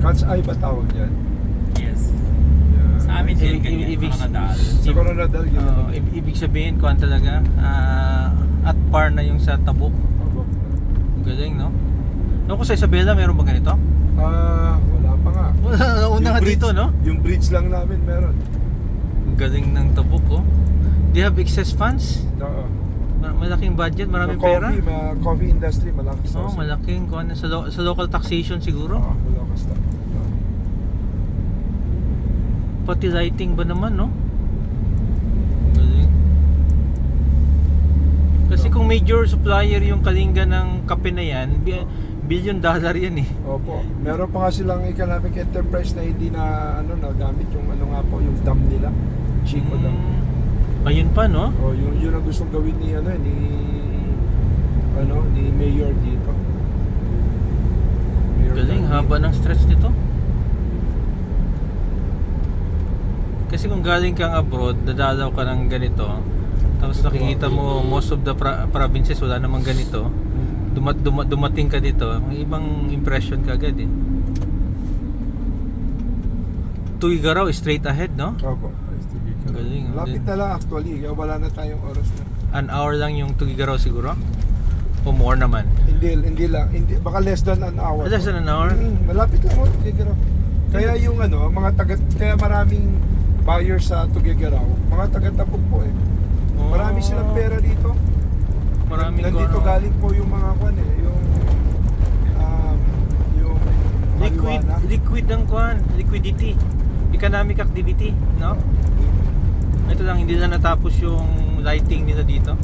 Cat's eye ba tawag yan? Yes. Yeah. Sa amin din Ibig- ganyan, ibig- Coronadal. Sa Coronadal, yun naman. Ibig sabihin, kuhan talaga, at par na yung sa Tabuk. Opo. Galing, no? Ano ko sa Isabela, meron ba ganito? Wala pa nga. Una nga bridge, dito, no? Yung bridge lang namin meron. Galing ng Tabuk, oh. Do you have excess funds? Oo. Malaking budget, maraming pera. Coffee industry, malakas. Oh, malaking kuhan sa local taxation siguro. Oo, malakas na. Pati lighting ba naman, no? Galing. Kasi kung major supplier yung Kalinga ng kape na yan, $1 billion yan eh. Opo. Meron pa nga silang economic enterprise na hindi na gamit yung yung dam nila. Chico Dam. Ayun pa, no? Oh, yun ang gustong gawin ni ni Mayor dito. Mayor Galing, Danny. haba ng stretch nito. Kasi kung galing kang abroad, dadalaw ka ng ganito, tapos nakikita mo most of the provinces wala namang ganito, dumating ka dito, may ibang impression ka agad eh. Tuigaraw, straight ahead, no? Opo. Galing. Lapit na lang actually. Wala na tayong oras na. An hour lang yung Tuigaraw siguro? O more naman? Hindi lang. Baka less than an hour. Less than an hour? Malapit lang mo Tuguegarao. Kaya yung kaya maraming buyers sa Tuguegarao, mga taga-Tabuk po eh. Marami silang pera dito. Maraming Nandito galing po yung mga yung marijuana. liquid ng kuan, liquidity, economic activity, no? Ito lang, hindi na natapos yung lighting nila dito.